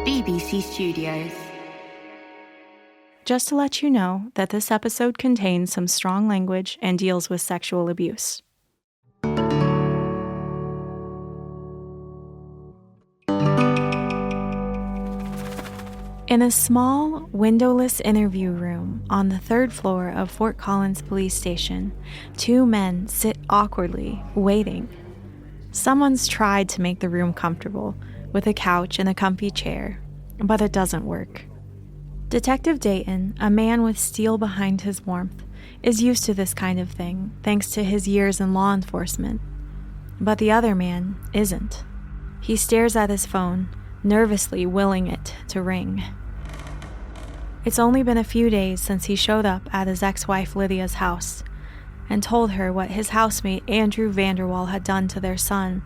BBC Studios. Just to let you know that this episode contains some strong language and deals with sexual abuse. In a small, windowless interview room on the third floor of Fort Collins Police Station, two men sit awkwardly, waiting. Someone's tried to make the room comfortable, with a couch and a comfy chair, but it doesn't work. Detective Dayton, a man with steel behind his warmth, is used to this kind of thing, thanks to his years in law enforcement. But the other man isn't. He stares at his phone, nervously willing it to ring. It's only been a few days since he showed up at his ex-wife Lydia's house and told her what his housemate Andrew Vanderwall had done to their son,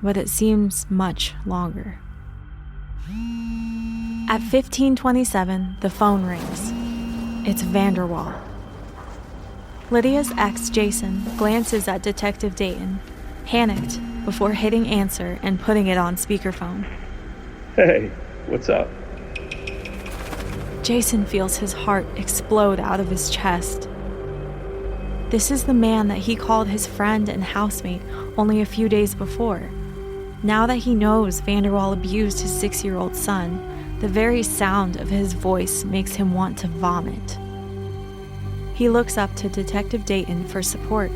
but it seems much longer. At 15:27, the phone rings. It's Vanderwall. Lydia's ex, Jason, glances at Detective Dayton, panicked, before hitting answer and putting it on speakerphone. Hey, what's up? Jason feels his heart explode out of his chest. This is the man that he called his friend and housemate only a few days before. Now that he knows Vanderwall abused his 6-year-old son, the very sound of his voice makes him want to vomit. He looks up to Detective Dayton for support.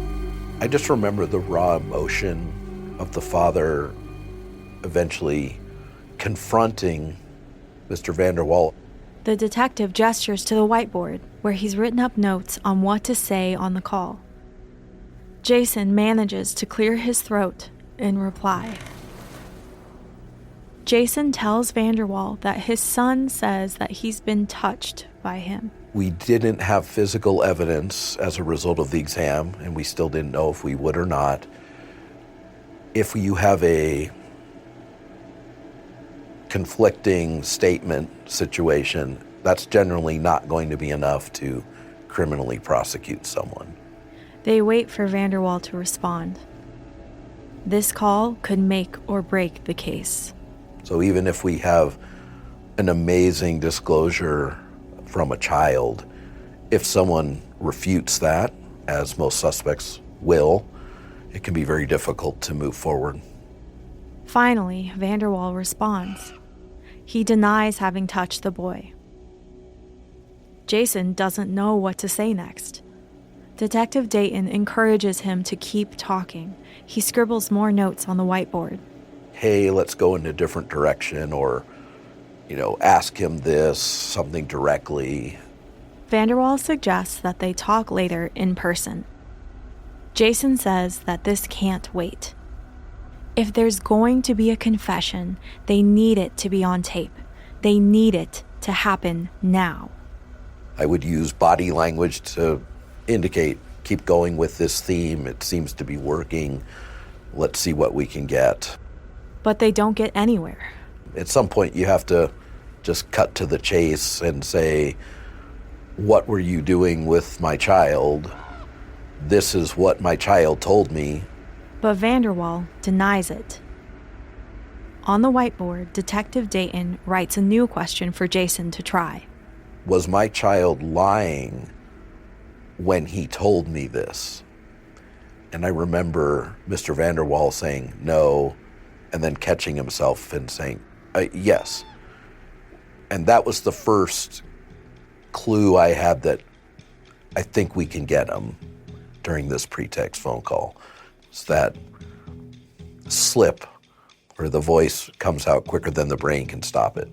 I just remember the raw emotion of the father eventually confronting Mr. Vanderwall. The detective gestures to the whiteboard, where he's written up notes on what to say on the call. Jason manages to clear his throat in reply. Jason tells Vanderwall that his son says that he's been touched by him. We didn't have physical evidence as a result of the exam, and we still didn't know if we would or not. If you have a conflicting statement situation, that's generally not going to be enough to criminally prosecute someone. They wait for Vanderwall to respond. This call could make or break the case. So even if we have an amazing disclosure from a child, if someone refutes that, as most suspects will, it can be very difficult to move forward. Finally, Vanderwall responds. He denies having touched the boy. Jason doesn't know what to say next. Detective Dayton encourages him to keep talking. He scribbles more notes on the whiteboard. Hey, let's go in a different direction, or, ask him this, something directly. Vanderwall suggests that they talk later in person. Jason says that this can't wait. If there's going to be a confession, they need it to be on tape. They need it to happen now. I would use body language to indicate, keep going with this theme. It seems to be working. Let's see what we can get. But they don't get anywhere. At some point, you have to just cut to the chase and say, what were you doing with my child? This is what my child told me. But Vanderwall denies it. On the whiteboard, Detective Dayton writes a new question for Jason to try. Was my child lying when he told me this? And I remember Mr. Vanderwall saying no, and then catching himself and saying, yes. And that was the first clue I had that I think we can get him during this pretext phone call. It's that slip where the voice comes out quicker than the brain can stop it.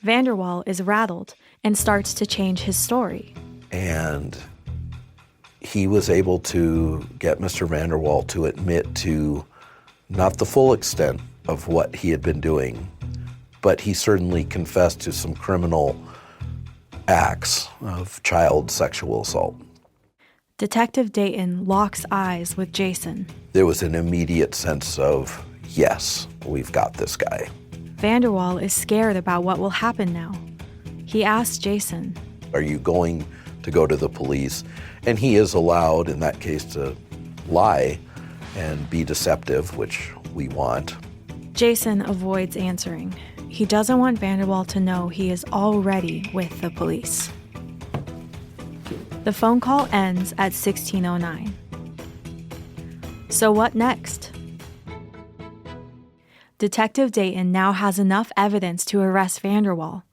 Vanderwall is rattled and starts to change his story. And he was able to get Mr. Vanderwall to admit to not the full extent of what he had been doing, but he certainly confessed to some criminal acts of child sexual assault. Detective Dayton locks eyes with Jason. There was an immediate sense of, yes, we've got this guy. Vanderwall is scared about what will happen now. He asks Jason, Are you going to go to the police? And he is allowed, in that case, to lie and be deceptive, which we want. Jason avoids answering. He doesn't want Vanderwall to know he is already with the police. The phone call ends at 16:09. So what next? Detective Dayton now has enough evidence to arrest Vanderwall,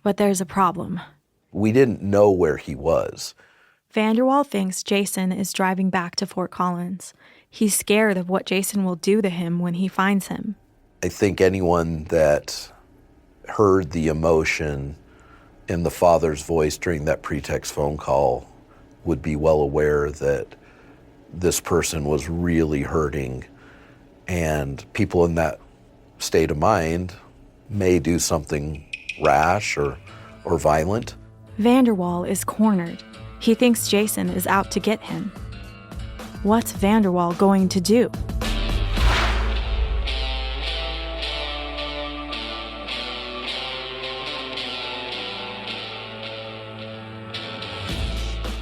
but there's a problem. We didn't know where he was. Vanderwall thinks Jason is driving back to Fort Collins. He's scared of what Jason will do to him when he finds him. I think anyone that heard the emotion in the father's voice during that pretext phone call would be well aware that this person was really hurting, and people in that state of mind may do something rash or violent. Vanderwall is cornered. He thinks Jason is out to get him. What's Vanderwall going to do?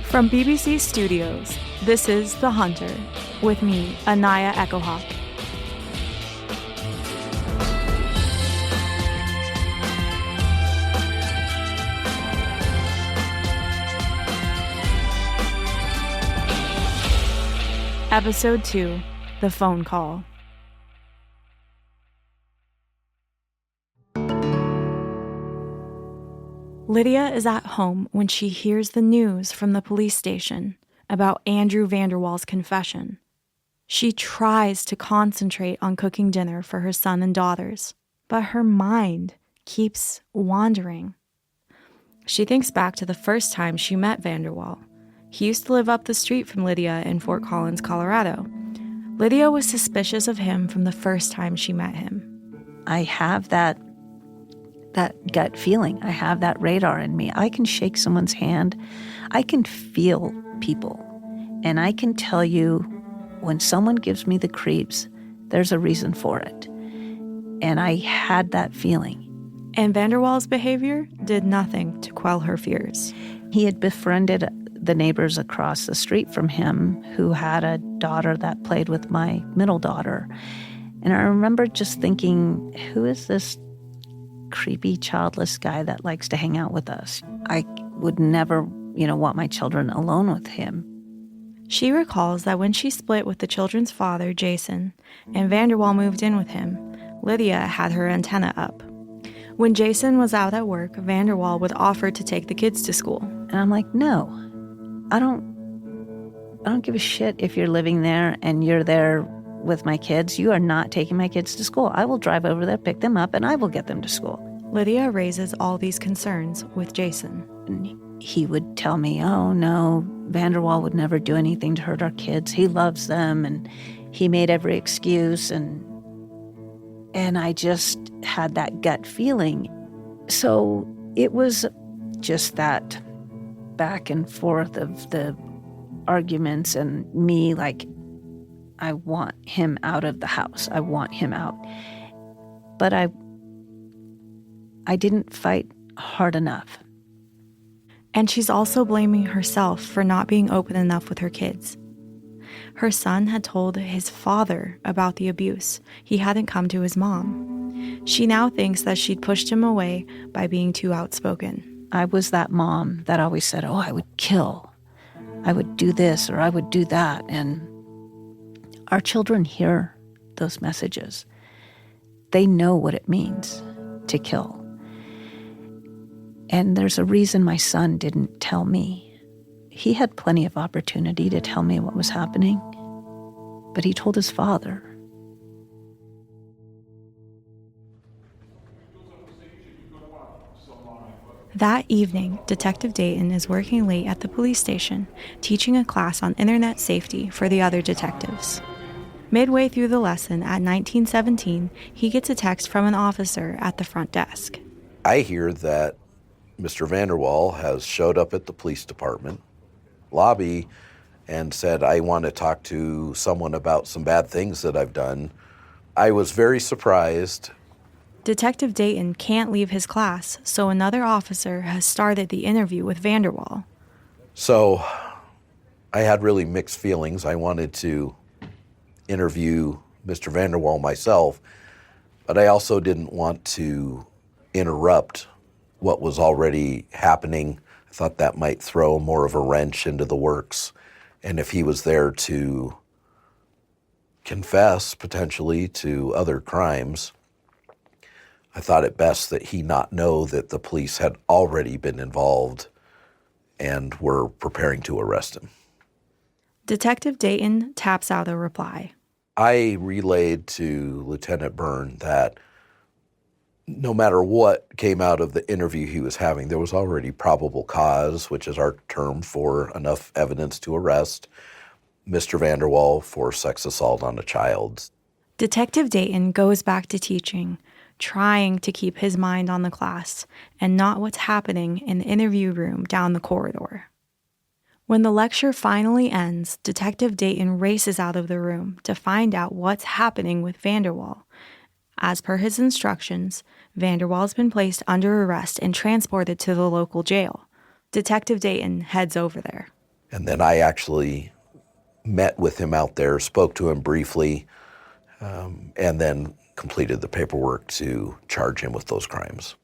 From BBC Studios, this is The Hunter, with me, Anaya Echohawk. Episode 2, The Phone Call. Lydia is at home when she hears the news from the police station about Andrew Vanderwall's confession. She tries to concentrate on cooking dinner for her son and daughters, but her mind keeps wandering. She thinks back to the first time she met Vanderwall. He used to live up the street from Lydia in Fort Collins, Colorado. Lydia was suspicious of him from the first time she met him. I have that gut feeling. I have that radar in me. I can shake someone's hand. I can feel people. And I can tell you when someone gives me the creeps, there's a reason for it. And I had that feeling. And Vanderwall's behavior did nothing to quell her fears. He had befriended the neighbors across the street from him who had a daughter that played with my middle daughter. And I remember just thinking, who is this creepy, childless guy that likes to hang out with us? I would never, want my children alone with him. She recalls that when she split with the children's father, Jason, and Vanderwall moved in with him, Lydia had her antenna up. When Jason was out at work, Vanderwall would offer to take the kids to school. And I'm like, no, I don't give a shit if you're living there and you're there with my kids. You are not taking my kids to school. I will drive over there, pick them up, and I will get them to school. Lydia raises all these concerns with Jason. And he would tell me, oh, no, Vanderwall would never do anything to hurt our kids. He loves them, and he made every excuse, and I just had that gut feeling. So it was just that back and forth of the arguments and me like, I want him out of the house. I want him out. But I didn't fight hard enough. And she's also blaming herself for not being open enough with her kids. Her son had told his father about the abuse. He hadn't come to his mom. She now thinks that she'd pushed him away by being too outspoken. I was that mom that always said, oh, I would kill. I would do this or I would do that. And our children hear those messages. They know what it means to kill. And there's a reason my son didn't tell me. He had plenty of opportunity to tell me what was happening, but he told his father. That evening, Detective Dayton is working late at the police station, teaching a class on internet safety for the other detectives. Midway through the lesson at 1917, he gets a text from an officer at the front desk. I hear that Mr. Vanderwall has showed up at the police department lobby and said, I want to talk to someone about some bad things that I've done. I was very surprised. Detective Dayton can't leave his class, so another officer has started the interview with Vanderwall. So I had really mixed feelings. I wanted to interview Mr. Vanderwall myself, but I also didn't want to interrupt what was already happening. I thought that might throw more of a wrench into the works. And if he was there to confess potentially to other crimes, I thought it best that he not know that the police had already been involved and were preparing to arrest him. Detective Dayton taps out a reply. I relayed to Lieutenant Byrne that no matter what came out of the interview he was having, there was already probable cause, which is our term for enough evidence to arrest Mr. Vanderwall for sex assault on a child. Detective Dayton goes back to teaching, trying to keep his mind on the class and not what's happening in the interview room down the corridor. When the lecture finally ends, Detective Dayton races out of the room to find out what's happening with Vanderwall. As per his instructions, Vanderwall's been placed under arrest and transported to the local jail. Detective Dayton heads over there. And then I actually met with him out there, spoke to him briefly, and then completed the paperwork to charge him with those crimes.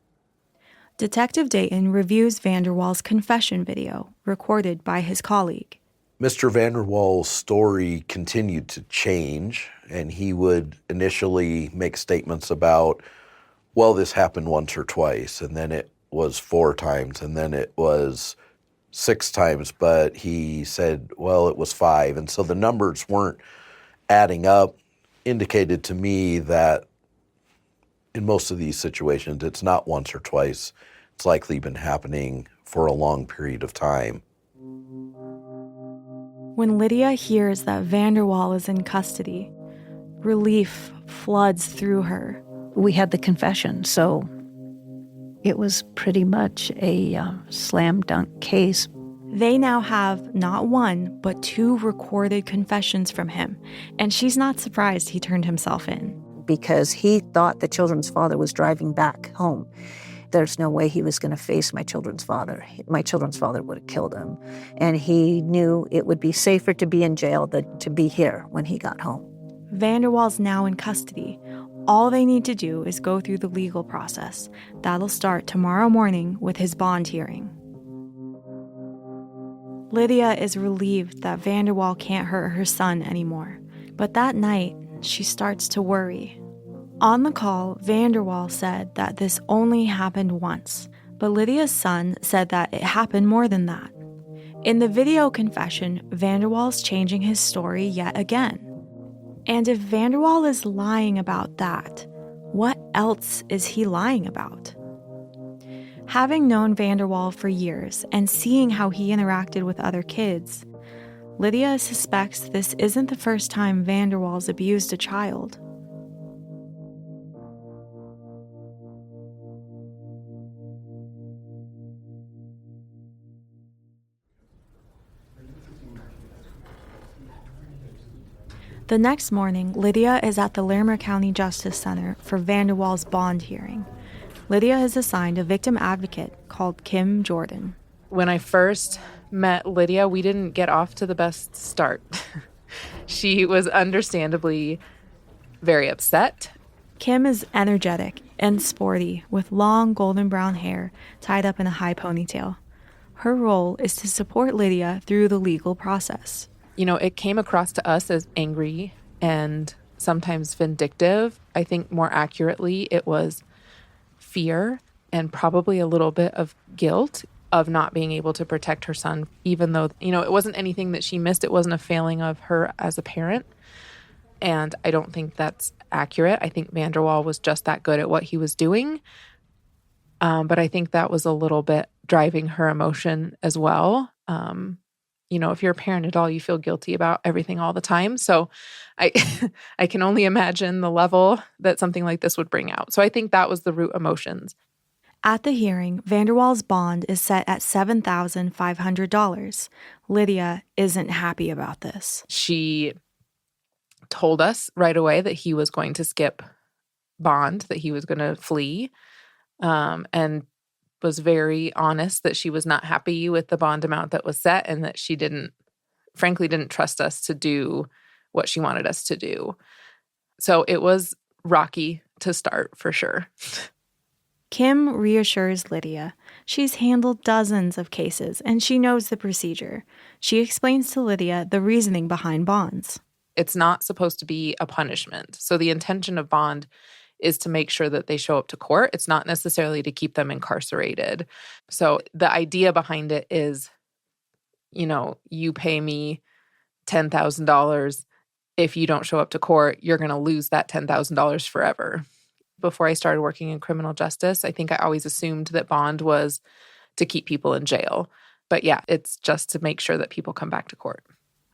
Detective Dayton reviews Vanderwall's confession video, recorded by his colleague. Mr. Vanderwall's story continued to change, and he would initially make statements about, well, this happened once or twice, and then it was 4 times, and then it was 6 times, but he said, well, it was 5. And so the numbers weren't adding up, indicated to me that in most of these situations, it's not once or twice. It's likely been happening for a long period of time. When Lydia hears that Vanderwall is in custody, relief floods through her. We had the confession, so it was pretty much a slam dunk case. They now have not 1, but 2 recorded confessions from him, and she's not surprised he turned himself in. Because he thought the children's father was driving back home. There's no way he was going to face my children's father. My children's father would have killed him. And he knew it would be safer to be in jail than to be here when he got home. Vanderwall's now in custody. All they need to do is go through the legal process. That'll start tomorrow morning with his bond hearing. Lydia is relieved that Vanderwall can't hurt her son anymore. But that night, she starts to worry. On the call, Vanderwall said that this only happened once, but Lydia's son said that it happened more than that. In the video confession, Vanderwall's changing his story yet again. And if Vanderwall is lying about that, what else is he lying about? Having known Vanderwall for years and seeing how he interacted with other kids, Lydia suspects this isn't the first time Vanderwall's abused a child. The next morning, Lydia is at the Larimer County Justice Center for Vanderwall's bond hearing. Lydia is assigned a victim advocate called Kim Jordan. When I first met Lydia, we didn't get off to the best start. She was understandably very upset. Kim is energetic and sporty with long golden brown hair tied up in a high ponytail. Her role is to support Lydia through the legal process. You know, it came across to us as angry and sometimes vindictive. I think more accurately, it was fear and probably a little bit of guilt of not being able to protect her son, even though, you know, it wasn't anything that she missed. It wasn't a failing of her as a parent. And I don't think that's accurate. I think Vanderwall was just that good at what he was doing. But I think that was a little bit driving her emotion as well. You know, if you're a parent at all, you feel guilty about everything all the time. So I I can only imagine the level that something like this would bring out. So I think that was the root emotions. At the hearing, Vanderwall's bond is set at $7,500. Lydia isn't happy about this. She told us right away that he was going to skip bond, that he was going to flee, and was very honest that she was not happy with the bond amount that was set and that she frankly didn't trust us to do what she wanted us to do. So it was rocky to start for sure. Kim reassures Lydia. She's handled dozens of cases and she knows the procedure. She explains to Lydia the reasoning behind bonds. It's not supposed to be a punishment. So the intention of bond is to make sure that they show up to court. It's not necessarily to keep them incarcerated. So the idea behind it is, you pay me $10,000. If you don't show up to court, you're going to lose that $10,000 forever. Before I started working in criminal justice, I think I always assumed that bond was to keep people in jail. But yeah, it's just to make sure that people come back to court.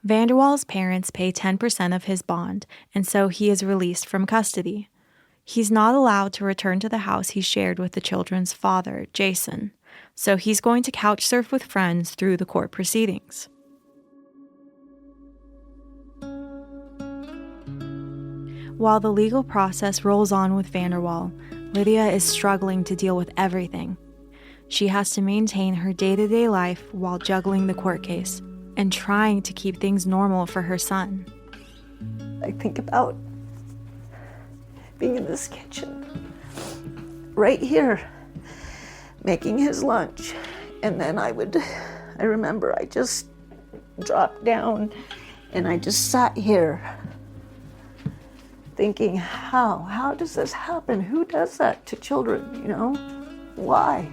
Vanderwaal's parents pay 10% of his bond, and so he is released from custody. He's not allowed to return to the house he shared with the children's father, Jason, so he's going to couch surf with friends through the court proceedings. While the legal process rolls on with Vanderwaal, Lydia is struggling to deal with everything. She has to maintain her day-to-day life while juggling the court case and trying to keep things normal for her son. I think about being in this kitchen, right here, making his lunch. And then I remember I just dropped down and I just sat here thinking, how does this happen? Who does that to children, Why?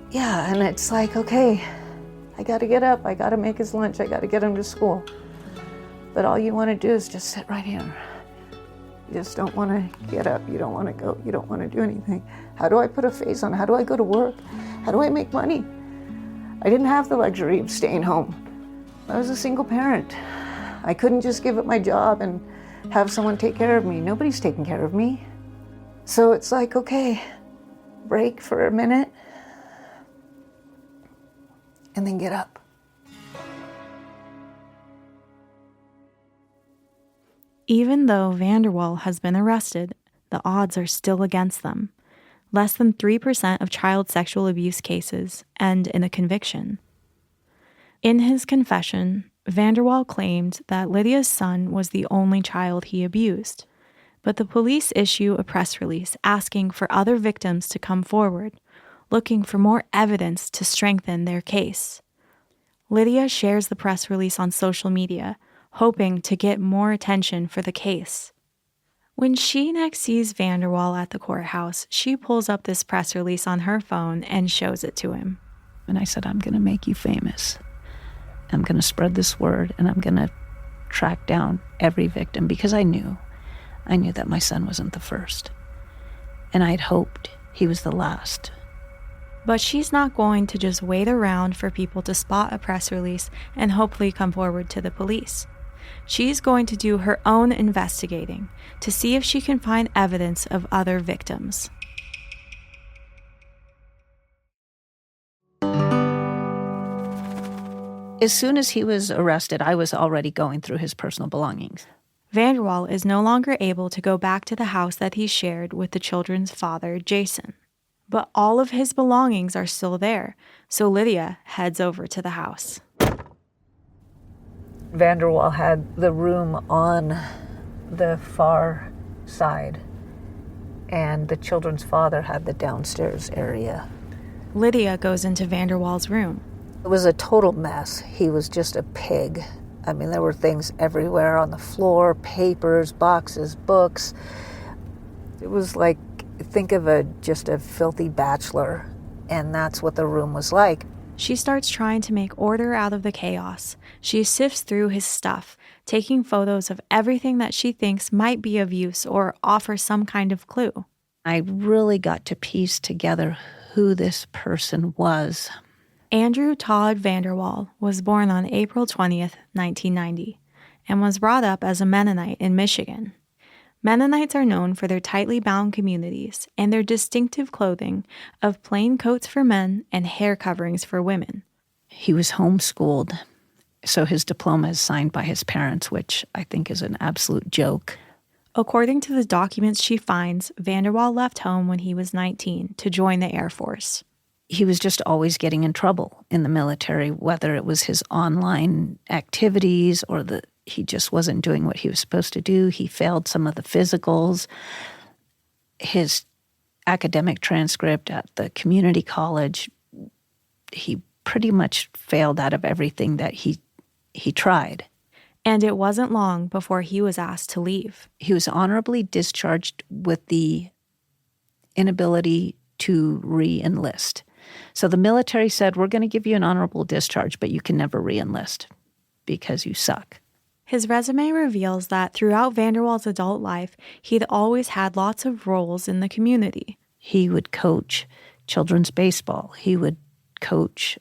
Yeah, and it's like, okay, I gotta get up, I gotta make his lunch, I gotta get him to school. But all you wanna do is just sit right here. You just don't wanna get up, you don't wanna go, you don't wanna do anything. How do I put a face on? How do I go to work? How do I make money? I didn't have the luxury of staying home. I was a single parent. I couldn't just give up my job and have someone take care of me. Nobody's taking care of me. So it's like, okay, break for a minute and then get up. Even though Vanderwaal has been arrested, the odds are still against them. Less than 3% of child sexual abuse cases end in a conviction. In his confession, Vanderwaal claimed that Lydia's son was the only child he abused, but the police issue a press release asking for other victims to come forward, looking for more evidence to strengthen their case. Lydia shares the press release on social media, hoping to get more attention for the case. When she next sees Vanderwaal at the courthouse, she pulls up this press release on her phone and shows it to him. And I said, I'm going to make you famous. I'm going to spread this word, and I'm going to track down every victim, because I knew that my son wasn't the first. And I'd hoped he was the last. But she's not going to just wait around for people to spot a press release and hopefully come forward to the police. She's going to do her own investigating to see if she can find evidence of other victims. As soon as he was arrested, I was already going through his personal belongings. Vanderwaal is no longer able to go back to the house that he shared with the children's father, Jason. But all of his belongings are still there, so Lydia heads over to the house. Vanderwaal had the room on the far side, and the children's father had the downstairs area. Lydia goes into Vanderwaal's room. It was a total mess. He was just a pig. I mean, there were things everywhere on the floor, papers, boxes, books. It was like, think of just a filthy bachelor, and that's what the room was like. She starts trying to make order out of the chaos. She sifts through his stuff, taking photos of everything that she thinks might be of use or offer some kind of clue. I really got to piece together who this person was. Andrew Todd Vanderwaal was born on April 20th, 1990, and was brought up as a Mennonite in Michigan. Mennonites are known for their tightly bound communities and their distinctive clothing of plain coats for men and hair coverings for women. He was homeschooled, so his diploma is signed by his parents, which I think is an absolute joke. According to the documents she finds, Vanderwaal left home when he was 19 to join the Air Force. He was just always getting in trouble in the military, whether it was his online activities or he just wasn't doing what he was supposed to do. He failed some of the physicals. his academic transcript at the community college, he pretty much failed out of everything that he tried. And it wasn't long before he was asked to leave. He was honorably discharged with the inability to re-enlist. So the military said, we're going to give you an honorable discharge, but you can never re-enlist because you suck. His resume reveals that throughout Vanderwaal's adult life, he'd always had lots of roles in the community. He would coach children's baseball. He would coach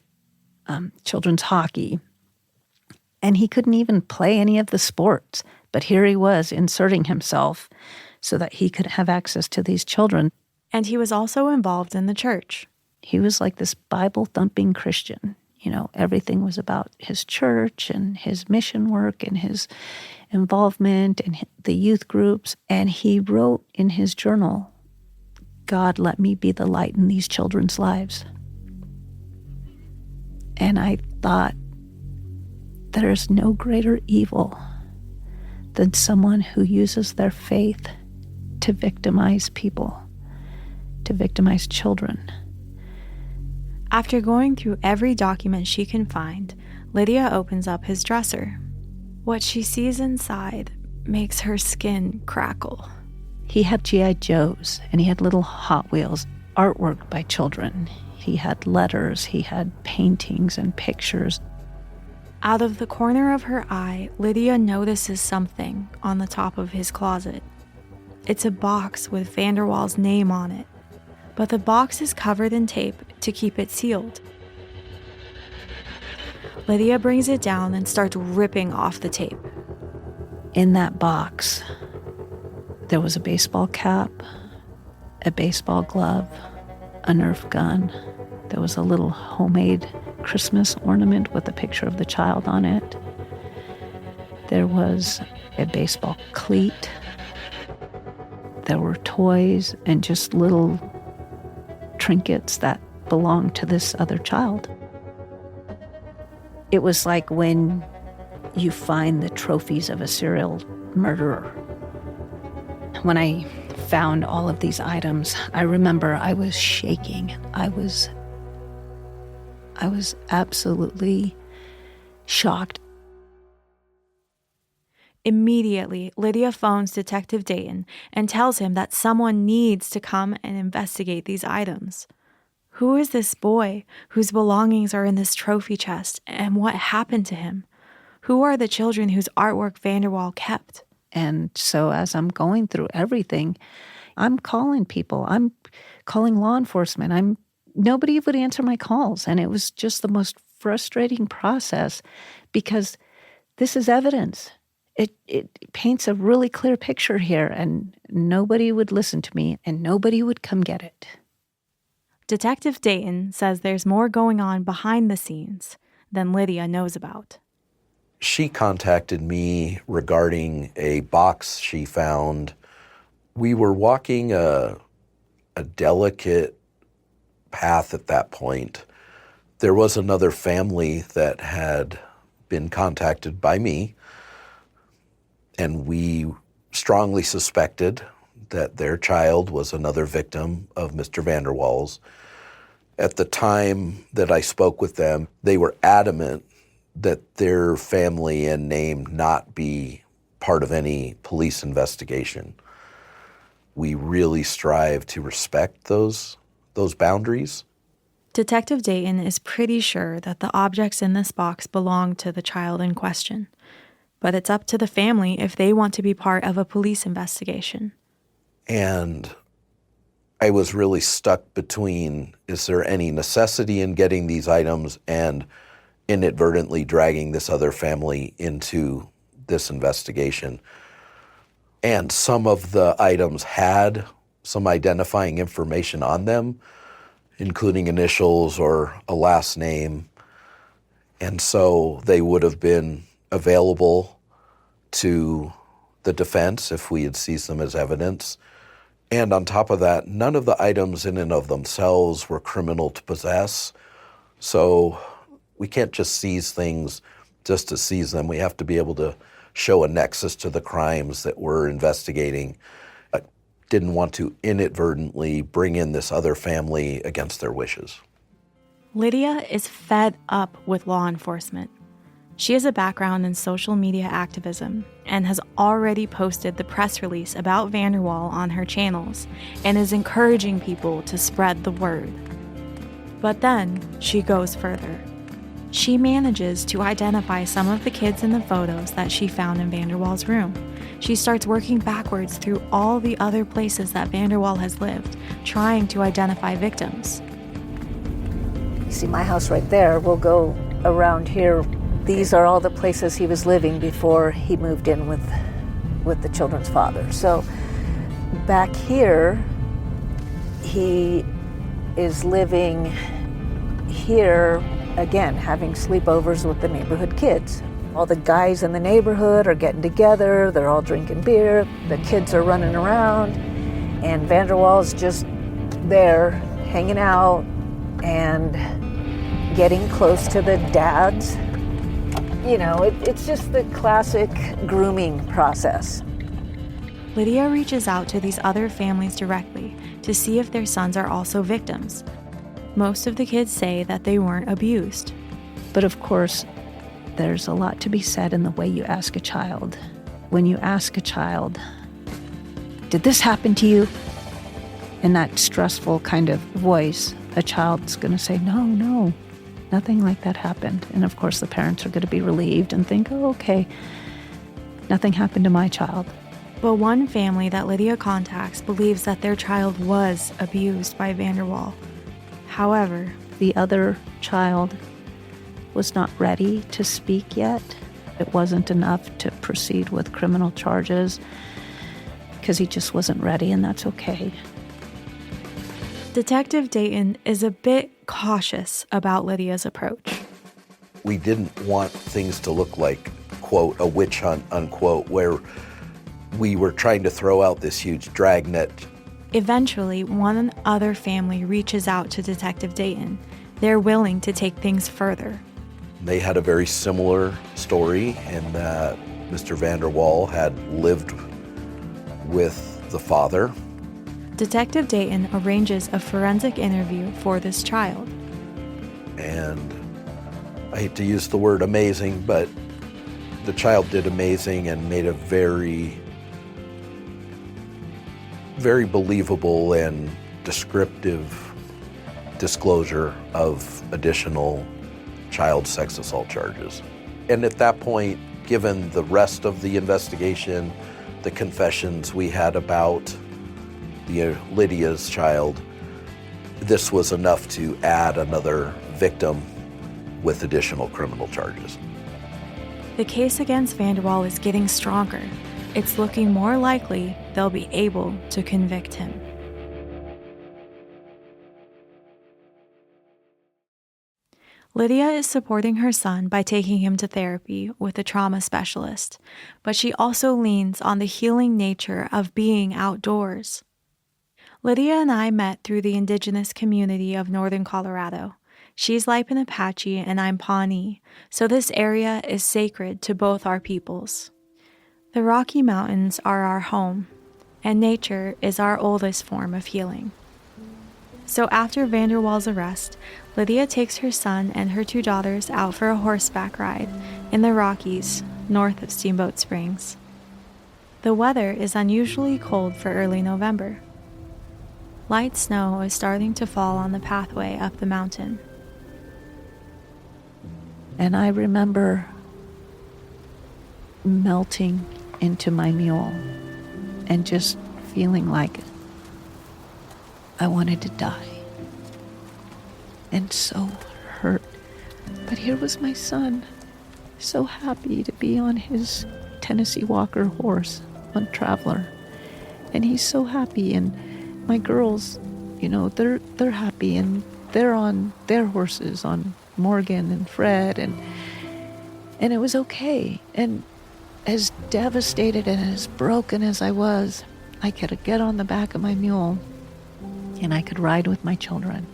children's hockey. And he couldn't even play any of the sports. But here he was inserting himself so that he could have access to these children. And he was also involved in the church. He was like this Bible-thumping Christian. You know, everything was about his church and his mission work and his involvement and the youth groups. And he wrote in his journal, God, let me be the light in these children's lives. And I thought, there's no greater evil than someone who uses their faith to victimize people, to victimize children. After going through every document she can find, Lydia opens up his dresser. What she sees inside makes her skin crackle. He had G.I. Joes, and he had little Hot Wheels, artwork by children. He had letters, he had paintings and pictures. Out of the corner of her eye, Lydia notices something on the top of his closet. It's a box with Vanderwaal's name on it, but the box is covered in tape to keep it sealed. Lydia brings it down and starts ripping off the tape. In that box, there was a baseball cap, a baseball glove, a Nerf gun. There was a little homemade Christmas ornament with a picture of the child on it. There was a baseball cleat. There were toys and just little trinkets that belonged to this other child. It was like when you find the trophies of a serial murderer. When I found all of these items, I remember I was shaking. I was absolutely shocked. Immediately, Lydia phones Detective Dayton and tells him that someone needs to come and investigate these items. Who is this boy whose belongings are in this trophy chest, and what happened to him? Who are the children whose artwork Vanderwaal kept? And so as I'm going through everything, I'm calling people. I'm calling law enforcement. Nobody would answer my calls. And it was just the most frustrating process because this is evidence. It paints a really clear picture here, and nobody would listen to me, and nobody would come get it. Detective Dayton says there's more going on behind the scenes than Lydia knows about. She contacted me regarding a box she found. We were walking a delicate path at that point. There was another family that had been contacted by me, and we strongly suspected that their child was another victim of Mr. Vanderwaal's. At the time that I spoke with them, they were adamant that their family and name not be part of any police investigation. We really strive to respect those boundaries. Detective Dayton is pretty sure that the objects in this box belong to the child in question, but it's up to the family if they want to be part of a police investigation. And I was really stuck between, is there any necessity in getting these items and inadvertently dragging this other family into this investigation? And some of the items had some identifying information on them, including initials or a last name. And so they would have been available to the defense if we had seized them as evidence. And on top of that, none of the items in and of themselves were criminal to possess. So we can't just seize things just to seize them. We have to be able to show a nexus to the crimes that we're investigating. didn't want to inadvertently bring in this other family against their wishes. Lydia is fed up with law enforcement. She has a background in social media activism and has already posted the press release about Vanderwall on her channels and is encouraging people to spread the word. But then she goes further. She manages to identify some of the kids in the photos that she found in Vanderwall's room. She starts working backwards through all the other places that Vanderwall has lived, trying to identify victims. You see my house right there. We'll go around here. These are all the places he was living before he moved in with the children's father. So back here, he is living here, again, having sleepovers with the neighborhood kids. All the guys in the neighborhood are getting together, they're all drinking beer, the kids are running around, and Vanderwall's just there hanging out and getting close to the dads. You know, it's just the classic grooming process. Lydia reaches out to these other families directly to see if their sons are also victims. Most of the kids say that they weren't abused. But of course, there's a lot to be said in the way you ask a child. When you ask a child, did this happen to you? In that stressful kind of voice, a child's going to say, no, nothing like that happened. And of course, the parents are going to be relieved and think, oh, okay, nothing happened to my child. But one family that Lydia contacts believes that their child was abused by Vanderwall. However, the other child was not ready to speak yet. It wasn't enough to proceed with criminal charges because he just wasn't ready, and that's okay. Detective Dayton is a bit cautious about Lydia's approach. We didn't want things to look like, quote, a witch hunt, unquote, where we were trying to throw out this huge dragnet. Eventually, one other family reaches out to Detective Dayton. They're willing to take things further. They had a very similar story in that Mr. Vanderwall had lived with the father. Detective Dayton arranges a forensic interview for this child. And I hate to use the word amazing, but the child did amazing and made a very, very believable and descriptive disclosure of additional child sex assault charges. And at that point, given the rest of the investigation, the confessions we had about Lydia's child, this was enough to add another victim with additional criminal charges. The case against Vanderwall is getting stronger. It's looking more likely they'll be able to convict him. Lydia is supporting her son by taking him to therapy with a trauma specialist, but she also leans on the healing nature of being outdoors. Lydia and I met through the indigenous community of northern Colorado. She's Lipan Apache and I'm Pawnee, so this area is sacred to both our peoples. The Rocky Mountains are our home, and nature is our oldest form of healing. So after Vanderwall's arrest, Lydia takes her son and her 2 daughters out for a horseback ride in the Rockies, north of Steamboat Springs. The weather is unusually cold for early November. Light snow is starting to fall on the pathway up the mountain. And I remember melting into my mule and just feeling like I wanted to die and so hurt. But here was my son, so happy to be on his Tennessee Walker horse on Traveler. And he's so happy, and my girls, they're happy, and they're on their horses, on Morgan and Fred, and it was okay. And as devastated and as broken as I was, I could get on the back of my mule and I could ride with my children.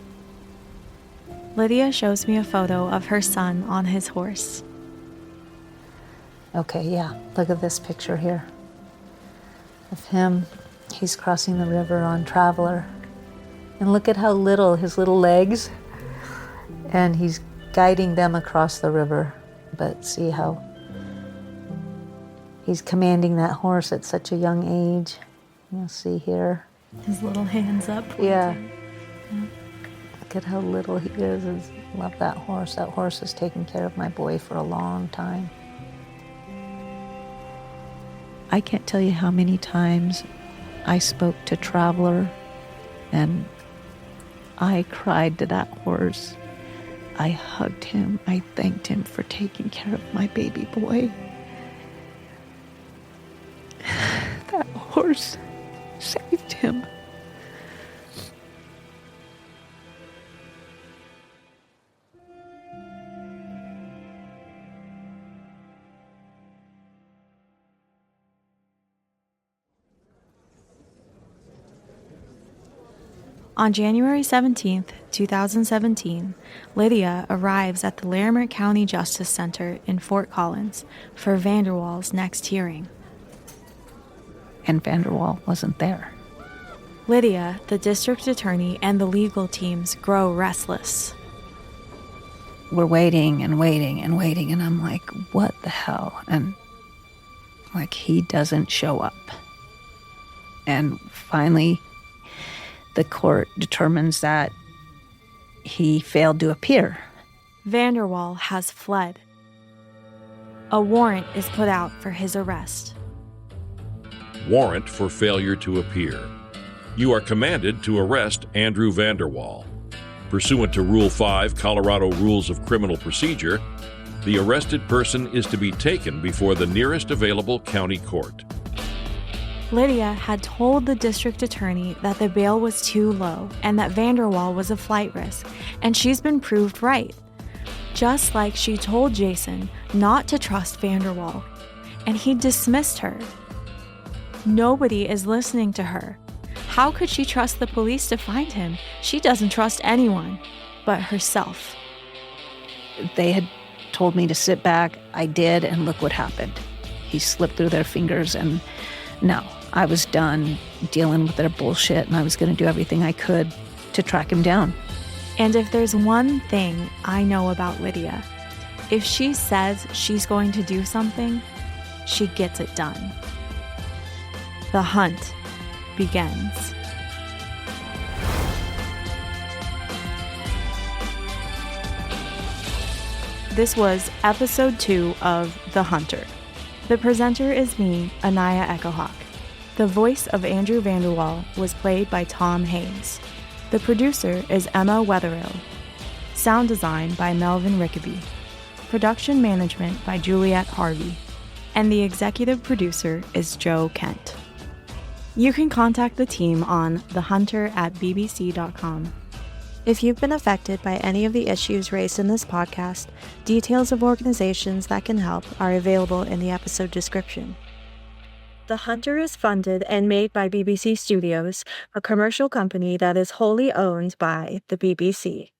Lydia shows me a photo of her son on his horse. Okay, yeah, look at this picture here of him He's crossing the river on Traveler. And look at how little, his little legs. And he's guiding them across the river. But see how he's commanding that horse at such a young age. You'll see here. His little hands up. Yeah. Look at how little he is. I love that horse. That horse has taken care of my boy for a long time. I can't tell you how many times I spoke to Traveler and I cried to that horse. I hugged him. I thanked him for taking care of my baby boy. That horse saved him. On January 17th, 2017, Lydia arrives at the Larimer County Justice Center in Fort Collins for Vanderwall's next hearing. And Vanderwall wasn't there. Lydia, the district attorney, and the legal teams grow restless. We're waiting and waiting and waiting, and I'm like, what the hell? And like, he doesn't show up. And finally, the court determines that he failed to appear. Vanderwall has fled. A warrant is put out for his arrest. Warrant for failure to appear. You are commanded to arrest Andrew Vanderwall. Pursuant to Rule 5 Colorado Rules of Criminal Procedure, the arrested person is to be taken before the nearest available county court. Lydia had told the district attorney that the bail was too low and that Vanderwall was a flight risk, and she's been proved right. Just like she told Jason not to trust Vanderwall, and he dismissed her. Nobody is listening to her. How could she trust the police to find him? She doesn't trust anyone but herself. They had told me to sit back. I did, and look what happened. He slipped through their fingers, and no, I was done dealing with their bullshit, and I was going to do everything I could to track him down. And if there's one thing I know about Lydia, if she says she's going to do something, she gets it done. The hunt begins. This was episode 2 of The Hunter. The presenter is me, Anaya Echohawk. The voice of Andrew Vanderwall was played by Tom Hayes. The producer is Emma Wetherill. Sound design by Melvin Rickaby. Production management by Juliet Harvey. And the executive producer is Joe Kent. You can contact the team on thehunter@bbc.com. If you've been affected by any of the issues raised in this podcast, details of organizations that can help are available in the episode description. The Hunter is funded and made by BBC Studios, a commercial company that is wholly owned by the BBC.